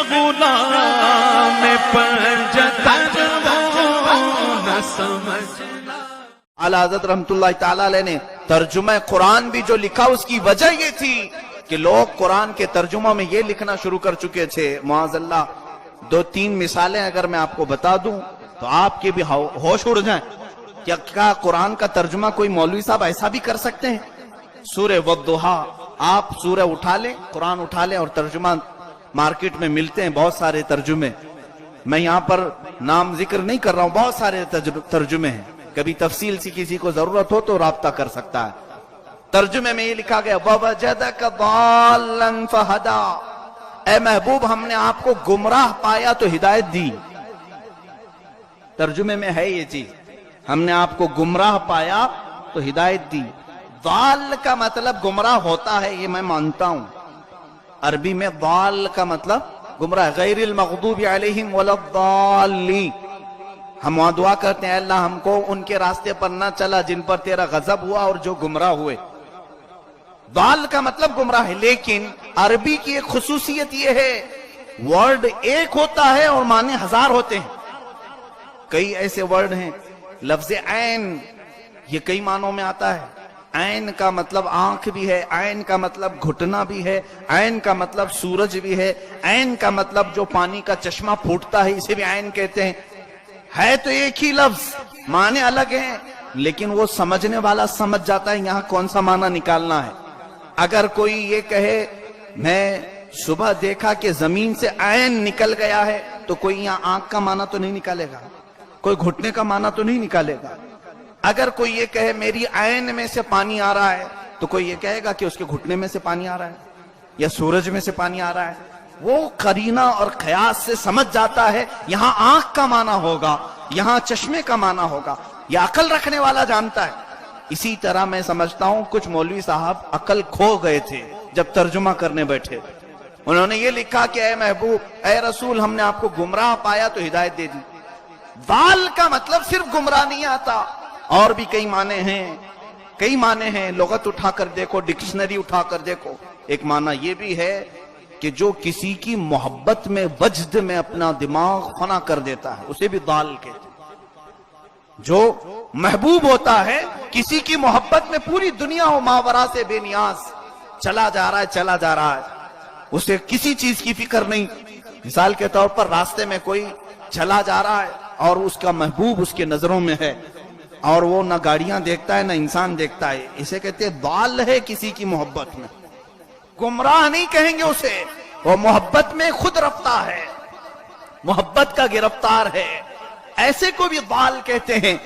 غلام پنجتن وہ نہ سمجھنا۔ اعلیٰ حضرت رحمت اللہ تعالیٰ علیہ نے ترجمہ قرآن بھی جو لکھا اس کی وجہ یہ تھی کہ لوگ قرآن کے ترجمہ میں یہ لکھنا شروع کر چکے تھے، معاذ اللہ 2-3 مثالیں اگر میں آپ کو بتا دوں تو آپ کے بھی ہوش اڑ جائیں۔ کیا قرآن کا ترجمہ کوئی مولوی صاحب ایسا بھی کر سکتے ہیں؟ سورہ والضحیٰ، آپ سورہ اٹھا لیں، قرآن اٹھا لیں، اور ترجمہ مارکیٹ میں ملتے ہیں بہت سارے ترجمے، میں یہاں پر نام ذکر نہیں کر رہا ہوں، بہت سارے ترجمے ہیں، کبھی تفصیل سے کسی کو ضرورت ہو تو رابطہ کر سکتا ہے۔ ترجمے میں یہ لکھا گیا وَوَجَدَكَ ضَالًّا فَهَدَىٰ، اے محبوب ہم نے آپ کو گمراہ پایا تو ہدایت دی۔ ترجمے میں ہے یہ چیز، ہم نے آپ کو گمراہ پایا تو ہدایت دی۔ ضال کا مطلب گمراہ ہوتا ہے، یہ میں مانتا ہوں، عربی میں ضال کا مطلب گمراہ، غیر المغضوب علیہم ولا الضالین۔ ہم وہاں دعا کرتے ہیں اللہ ہم کو ان کے راستے پر نہ چلا جن پر تیرا غضب ہوا اور جو گمراہ ہوئے۔ ضال کا مطلب گمراہ ہے، لیکن عربی کی ایک خصوصیت یہ ہے ورڈ ایک ہوتا ہے اور معنی 1000 ہوتے ہیں۔ کئی ایسے ورڈ ہیں، لفظ عین یہ کئی معنوں میں آتا ہے، عین کا مطلب آنکھ بھی ہے، عین کا مطلب گھٹنا بھی ہے، عین کا مطلب سورج بھی ہے، عین کا مطلب جو پانی کا چشمہ پھوٹتا ہے اسے بھی عین کہتے ہیں۔ ہے تو ایک ہی لفظ، معنی الگ ہیں، لیکن وہ سمجھنے والا سمجھ جاتا ہے یہاں کون سا معنی نکالنا ہے۔ اگر کوئی یہ کہے میں صبح دیکھا کہ زمین سے عین نکل گیا ہے تو کوئی یہاں آنکھ کا معنی تو نہیں نکالے گا، کوئی گھٹنے کا معنی تو نہیں نکالے گا۔ اگر کوئی یہ کہے میری عین میں سے پانی آ رہا ہے تو کوئی یہ کہے گا کہ اس کے گھٹنے میں سے پانی آ رہا ہے یا سورج میں سے پانی آ رہا ہے۔ وہ قرینہ اور قیاس سے سمجھ جاتا ہے یہاں آنکھ کا معنی ہوگا، یہاں چشمے کا معنی ہوگا، یہ عقل رکھنے والا جانتا ہے۔ اسی طرح میں سمجھتا ہوں کچھ مولوی صاحب عقل کھو گئے تھے جب ترجمہ کرنے بیٹھے، انہوں نے یہ لکھا کہ اے محبوب اے رسول ہم نے آپ کو گمراہ پایا تو ہدایت دے دی۔ ضال کا مطلب صرف گمراہ نہیں آتا، اور بھی کئی معنی ہیں، کئی معنی ہیں، لغت اٹھا کر دیکھو، ڈکشنری اٹھا کر دیکھو۔ ایک معنی یہ بھی ہے کہ جو کسی کی محبت میں وجد میں اپنا دماغ فنا کر دیتا ہے اسے بھی ضال کہتے ہیں۔ جو محبوب ہوتا ہے کسی کی محبت میں پوری دنیا و ماورا سے بے نیاز چلا جا رہا ہے، چلا جا رہا ہے، اسے کسی چیز کی فکر نہیں۔ مثال کے طور پر راستے میں کوئی چلا جا رہا ہے اور اس کا محبوب اس کے نظروں میں ہے اور وہ نہ گاڑیاں دیکھتا ہے نہ انسان دیکھتا ہے، اسے کہتے ہیں ضال ہے کسی کی محبت میں۔ گمراہ نہیں کہیں گے اسے، وہ محبت میں خود رفتہ ہے، محبت کا گرفتار ہے، ایسے کو بھی ضال کہتے ہیں۔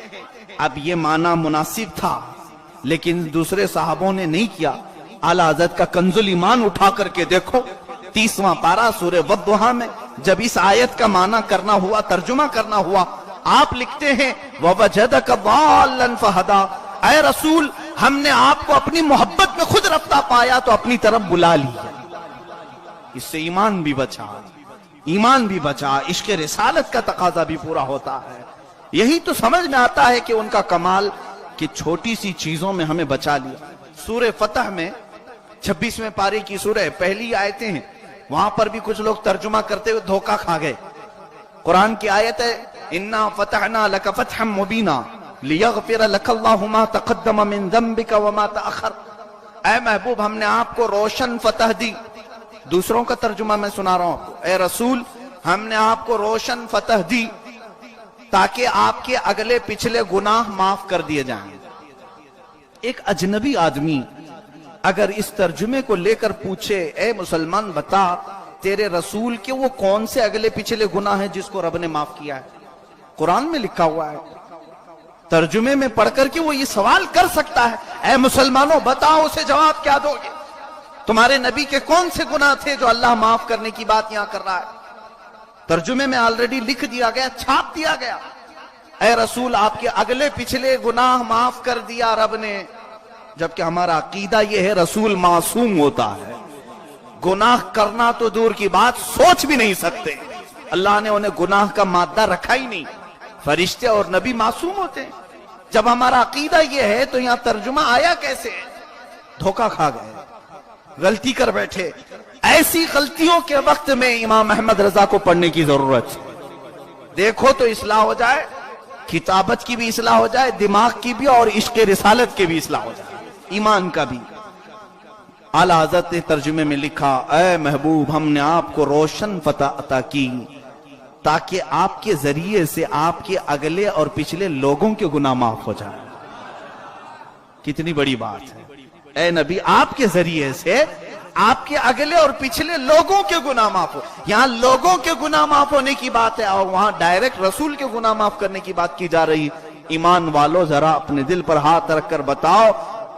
اب یہ معنی مناسب تھا لیکن دوسرے صحابوں نے نہیں کیا۔ اعلیٰ حضرت کا کنز الایمان اٹھا کر کے دیکھو 30واں پارہ سورہ والضحیٰ میں جب اس آیت کا معنی کرنا ہوا، ترجمہ کرنا ہوا، آپ لکھتے ہیں وَوَجَدَكَ ضَالًّا فَهَدَىٰ، اے رسول ہم نے آپ کو اپنی محبت میں خود رفتہ پایا تو اپنی طرف بلا لیا۔ اس سے ایمان بھی بچا، ایمان بھی بچا، عشق رسالت کا تقاضا بھی پورا ہوتا ہے۔ یہی تو سمجھ میں آتا ہے کہ ان کا کمال کہ چھوٹی سی چیزوں میں ہمیں بچا لیا۔ سورہ فتح میں 26ویں پارے کی سورہ پہلی آیتیں ہیں، وہاں پر بھی کچھ لوگ ترجمہ کرتے ہوئے دھوکہ کھا گئے۔ قرآن کی آیت ہے اِنَّا فَتَحْنَا لَكَ فَتْحًا مُبِينًا لِيَغْفِرَ لَكَ اللَّهُ مَا تَقَدَّمَ مِن ذَنبِكَ وَمَا تَأَخَّرَ، اے محبوب ہم نے آپ کو روشن فتح دی۔ دوسروں کا ترجمہ میں سنا رہا ہوں، اے رسول ہم نے آپ کو روشن فتح دی تاکہ آپ کے اگلے پچھلے گناہ معاف کر دیے جائیں۔ ایک اجنبی آدمی اگر اس ترجمے کو لے کر پوچھے اے مسلمان بتا تیرے رسول کے وہ کون سے اگلے پچھلے گناہ ہیں جس کو رب نے معاف کیا ہے؟ قرآن میں لکھا ہوا ہے، ترجمے میں پڑھ کر کے وہ یہ سوال کر سکتا ہے اے مسلمانوں بتاؤ، اسے جواب کیا دو گے؟ تمہارے نبی کے کون سے گناہ تھے جو اللہ معاف کرنے کی بات یہاں کر رہا ہے؟ ترجمے میں آلریڈی لکھ دیا گیا، چھاپ دیا گیا، اے رسول آپ کے اگلے پچھلے گناہ معاف کر دیا رب نے۔ جبکہ ہمارا عقیدہ یہ ہے رسول معصوم ہوتا ہے، گناہ کرنا تو دور کی بات سوچ بھی نہیں سکتے، اللہ نے انہیں گناہ کا مادہ رکھا ہی نہیں۔ فرشتے اور نبی معصوم ہوتے ہیں۔ جب ہمارا عقیدہ یہ ہے تو یہاں ترجمہ آیا کیسے؟ دھوکہ کھا گئے، غلطی کر بیٹھے۔ ایسی غلطیوں کے وقت میں امام احمد رضا کو پڑھنے کی ضرورت ہے۔ دیکھو تو اصلاح ہو جائے، کتابت کی بھی اصلاح ہو جائے، دماغ کی بھی، اور عشق رسالت کی بھی اصلاح ہو جائے، ایمان کا بھی۔ اعلیٰ حضرت نے ترجمے میں لکھا، اے محبوب، ہم نے آپ کو روشن فتح عطا کی تاکہ آپ کے ذریعے سے آپ کے اگلے اور پچھلے لوگوں کے گناہ معاف ہو جائیں۔ کتنی بڑی بات ہے، اے نبی، آپ کے ذریعے سے آپ کے اگلے اور پچھلے لوگوں کے گناہ معاف ہو۔ یہاں لوگوں کے گناہ معاف ہونے کی بات ہے، اور وہاں ڈائریکٹ رسول کے گناہ معاف کرنے کی بات کی جا رہی۔ ایمان والو، ذرا اپنے دل پر ہاتھ رکھ کر بتاؤ،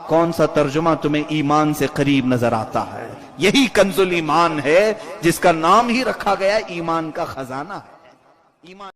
کون سا ترجمہ تمہیں ایمان سے قریب نظر آتا ہے؟ یہی کنز الایمان ہے، جس کا نام ہی رکھا گیا ایمان کا خزانہ ہے۔ ایمان